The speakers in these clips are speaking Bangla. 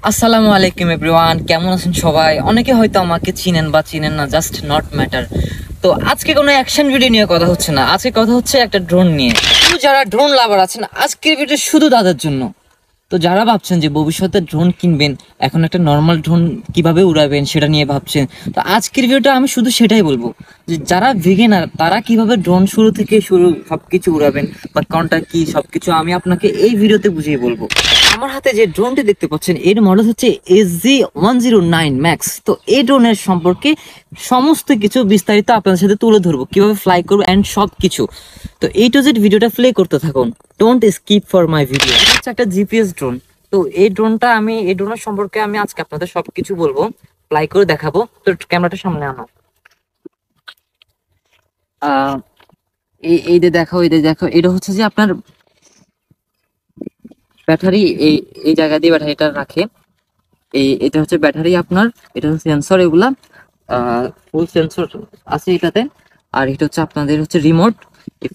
আসসালামু আলাইকুম এভরিওয়ান, কেমন আছেন সবাই? অনেকে হয়তো আমাকে চিনেন বা চিনেন না, জাস্ট নট ম্যাটার। তো আজকে কোনো অ্যাকশন ভিডিও নিয়ে কথা হচ্ছে না, আজকে কথা হচ্ছে একটা ড্রোন নিয়ে। তো যারা ড্রোন লাভার আছেন, আজকের ভিডিও শুধু তাদের জন্য। তো যারা ভাবছেন যে ভবিষ্যতে ড্রোন কিনবেন, এখন একটা নর্মাল ড্রোন কিভাবে উড়াবেন সেটা নিয়ে ভাবছেন, তো আজকের ভিডিওটা আমি শুধু সেটাই বলবো যে যারা বিগিনার তারা কিভাবে ড্রোন শুরু থেকে সবকিছু উড়াবেন বা কোনটা কি সবকিছু আমি আপনাকে এই ভিডিওতে বুঝিয়ে বলবো। আমার হাতে যে ড্রোনটি দেখতে পাচ্ছেন এর মডেল হচ্ছে SG-109 ম্যাক্স। তো এই ড্রোনের সম্পর্কে সমস্ত কিছু বিস্তারিত আপনাদের সাথে তুলে ধরবো, কিভাবে ফ্লাই করবো এন্ড সব কিছু। তো এই টু জেড ভিডিওটা প্লে করতে থাকুন, don't skip for my video. এটা হচ্ছে একটা জিপিএস ড্রোন। তো এই ড্রোনের সম্পর্কে আমি আজকে আপনাদের সবকিছু বলবো, ফ্লাই করে দেখাবো। তো ক্যামেরাটা সামনে আনো। এই যে দেখো, এটা হচ্ছে যে আপনার ব্যাটারি, এই জায়গা দিয়ে ব্যাটারিটা রাখে। এটা হচ্ছে ব্যাটারি আপনার, এটা হচ্ছে সেন্সর, এগুলা ফুল সেন্সর আছে এটাতে। আর এটা হচ্ছে আপনাদের হচ্ছে রিমোট।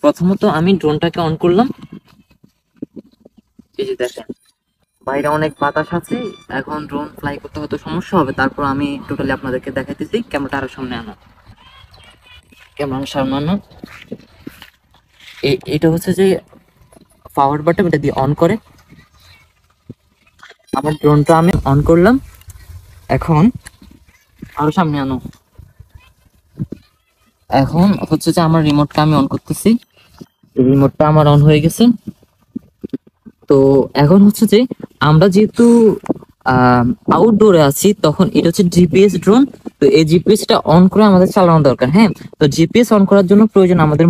প্রথমত আমি ড্রোনটাকে অন করলাম। এই যে দেখেন বাইরে অনেক বাতাস আছে, এখন ড্রোন ফ্লাই করতে হয়তো সমস্যা হবে, তারপর আমি টোটালি আপনাদেরকে দেখাইতেছি। ক্যামেরাটা আরো সামনে আনো, ক্যামেরা সামনে আনো। এটা হচ্ছে যে পাওয়ার বাটন, এটা দিয়ে অন করে। আমার ড্রোনটা আমি অন করলাম, এখন আরো সামনে আনো। এখন হচ্ছে যে আমার রিমোটটা আমি অন করতেছি, রিমোটটা আমার অন হয়ে গেছে। তো এখন হচ্ছে যে আমরা যেহেতু আউটডোরে আছি, তখন এটা হচ্ছে জিপিএস ড্রোন। তো এই জিপিএসটা অন করে আমাদের চালানো দরকার। হ্যাঁ, তো জিপিএস অন করার জন্য প্রয়োজন আমাদের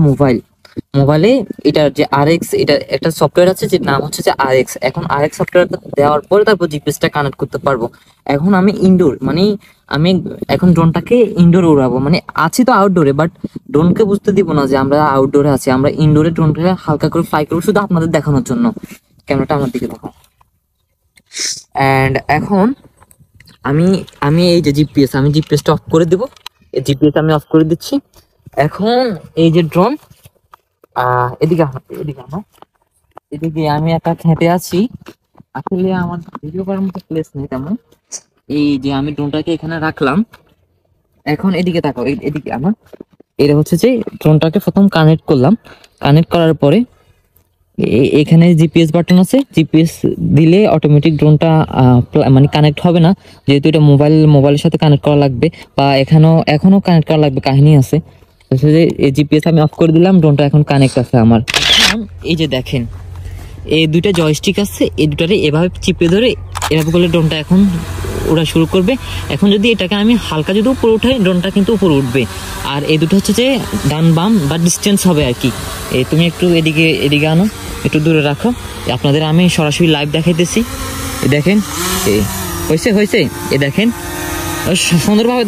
মোবাইলে এটা যে আরএক্স, এটা একটা সফটওয়্যার আছে যে নাম হচ্ছে যে আরএক্স। এখন আরএক্স সফটওয়্যারটা দেওয়ার পরে তারপর জিপিএসটা কানেক্ট করতে পারবো। এখন আমি ইনডোর, মানে আমি এখন ড্রোনটাকে ইনডোরে উড়াবো, মানে আছি তো আউটডোরে, বাট ড্রোনকে বুঝতে দিব না যে আমরা আউটডোরে আছি। আমরা ইনডোরে ড্রোনটাকে হালকা করে ফ্লাই করবো শুধু আপনাদের দেখানোর জন্য। ক্যামেরাটা আমার দিকে দেখো। এন্ড এখন আমি আমি এই যে আমি জিপিএসটা অফ করে দেবো। এই জিপিএস আমি অফ করে দিচ্ছি। এখন এই যে ড্রোন, এদিকে এদিকে আমি একা খেতে আছি, আসলে আমার ভিডিও করার মতো প্লেস নেই তেমন। এই যে আমি ড্রোনটাকে এখানে রাখলাম, এখন এদিকে তাকাও, এদিকে আমার এটা হচ্ছে যে ড্রোনটাকে প্রথম কানেক্ট করলাম। কানেক্ট করার পরে এখানে জিপিএস বাটন আছে, জিপিএস দিলে অটোমেটিক ড্রোনটা মানে কানেক্ট হবে না, যেহেতু এটা মোবাইলের সাথে কানেক্ট করা লাগবে, বা এখনো কানেক্ট করা লাগবে, কাহিনী আছে। যে এই জিপিএস আমি অফ করে দিলাম, ড্রোনটা এখন কানেক্ট আছে আমার। এখন এই যে দেখেন এই দুইটা জয়স্টিক আছে, এই দুটারে এভাবে চিপে ধরে এভাবে করলে ড্রোনটা এখন ওরা শুরু করবে। এখন যদি এটাকে আমি হালকা যদি উপরে উঠাই, ড্রোনটা কিন্তু উপরে উঠবে। আর এই দুটো হচ্ছে যে ডান বাম বা ডিস্টেন্স হবে আর কি। তুমি একটু এদিকে আনো, একটু দূরে রাখো, আপনাদের আমি সরাসরি লাইভ দেখাইতেছি। দেখেন হয়েছে এ দেখেন, সুন্দরভাবে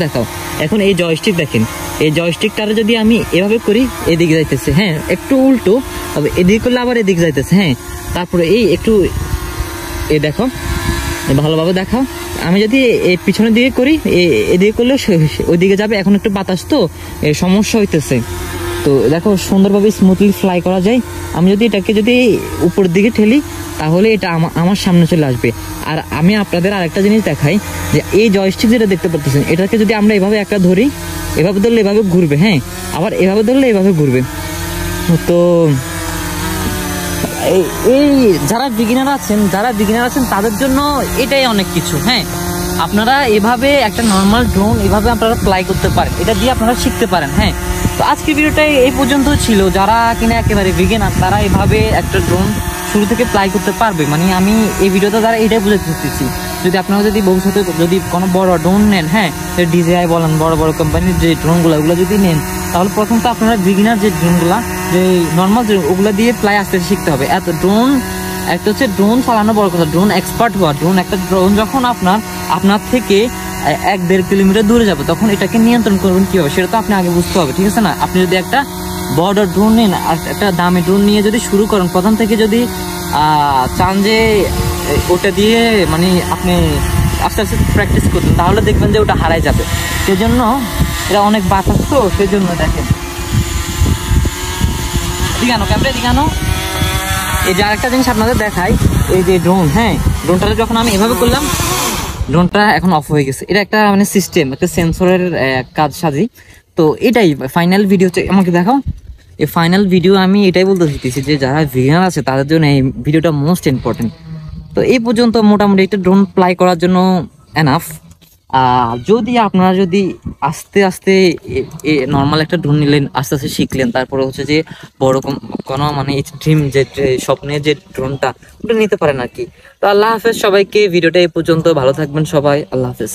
দেখাও। এখন এই জয়স্টিক দেখেন, এই জয়স্টিকটারে যদি আমি এভাবে করি, এদিকে যাইতেছে। হ্যাঁ, একটু উল্টো, তবে এদিকে করলে আবার এদিকে যাইতেছে। হ্যাঁ, তারপরে এই একটু দেখো, ভালোভাবে দেখাও। আমি যদি এই পিছনের দিকে করি, এদিকে করলে ওইদিকে যাবে। এখন একটু বাতাস তো সমস্যা হইতেছে। তো দেখো সুন্দরভাবে স্মুথলি ফ্লাই করা যায়। আমি যদি এটাকে উপরের দিকে ঠেলি, তাহলে এটা আমার সামনে চলে আসবে। আর আমি আপনাদের আরেকটা জিনিস দেখাই, যে এই জয়স্টিক যেটা দেখতে পাচ্ছেন, এটাকে যদি আমরা এভাবে একটা ধরি, এভাবে ধরলে এভাবে ঘুরবে। হ্যাঁ, আবার এভাবে ধরলে এভাবে ঘুরবে। তো এই যারা বিগিনার আছেন তাদের জন্য এটাই অনেক কিছু। হ্যাঁ, আপনারা এভাবে একটা নর্মাল ড্রোন এভাবে আপনারা ফ্লাই করতে পারেন, এটা দিয়ে আপনারা শিখতে পারেন। হ্যাঁ, তো আজকের ভিডিওটা এই পর্যন্ত ছিল। যারা কিনা একেবারে বিগিনার তারা এভাবে একটা ড্রোন শুরু থেকে ফ্লাই করতে পারবে, মানে আমি এই ভিডিওটা দ্বারা এটাই বুঝাতে চাচ্ছি। যদি আপনারা ভবিষ্যতে যদি কোনো বড় ড্রোন নেন, হ্যাঁ, DJI বলেন, বড় কোম্পানির যে ড্রোনগুলো ওগুলো যদি নেন, তাহলে প্রথম তো আপনারা বিগিনার যে ড্রোনগুলা, যে নর্মাল ওগুলা দিয়ে ফ্লাই আস্তে শিখতে হবে। এত ড্রোন একটা হচ্ছে ড্রোন চালানো বড় কথা, ড্রোন এক্সপার্ট হওয়া। একটা ড্রোন যখন আপনার থেকে 1-1.5 কিলোমিটার দূরে যাবে, তখন এটাকে নিয়ন্ত্রণ করবেন কিভাবে সেটা তো আপনি আগে বুঝতে হবে, ঠিক আছে না? আপনি যদি একটা বড় ড্রোন নেন আর একটা দামি ড্রোন নিয়ে যদি শুরু করেন, প্রথম থেকে যদি চান যে ওটা দিয়ে মানে আপনি আস্তে আস্তে প্র্যাকটিস করতেন, তাহলে দেখবেন যে ওটা হারাই যাবে। সেজন্য এটা অনেক বাতাস তো, সেজন্য দেখেন দিগানো ক্যামেরা দিগানো। এই যে আরেকটা জিনিস আপনাদের দেখাই, এই যে ড্রোন, হ্যাঁ, ড্রোনটা যখন আমি এভাবে করলাম, ড্রোনটা এখন অফ হয়ে গেছে। এটা একটা মানে সিস্টেম, একটা সেন্সরের কাজ সাজি। তো এটাই ফাইনাল ভিডিও, আমাকে দেখাও এই ফাইনাল ভিডিও। আমি এটাই বলতে চাইতেছি যে যারা ভিগান আছে তাদের জন্য এই ভিডিওটা মোস্ট ইম্পর্টেন্ট। তো এই পর্যন্ত মোটামুটি একটা ড্রোন ফ্লাই করার জন্য এনাফ। যদি আপনারা যদি আস্তে আস্তে নর্মাল একটা ড্রোন নিলেন, আস্তে আস্তে শিখলেন, তারপরে হচ্ছে যে বড় কোনো মানে ড্রিম যে স্বপ্নের যে ড্রোনটা ওটা নিতে পারেন আর কি। তো আল্লাহ হাফেজ সবাইকে, ভিডিওটা এই পর্যন্ত, ভালো থাকবেন সবাই, আল্লাহ হাফেজ।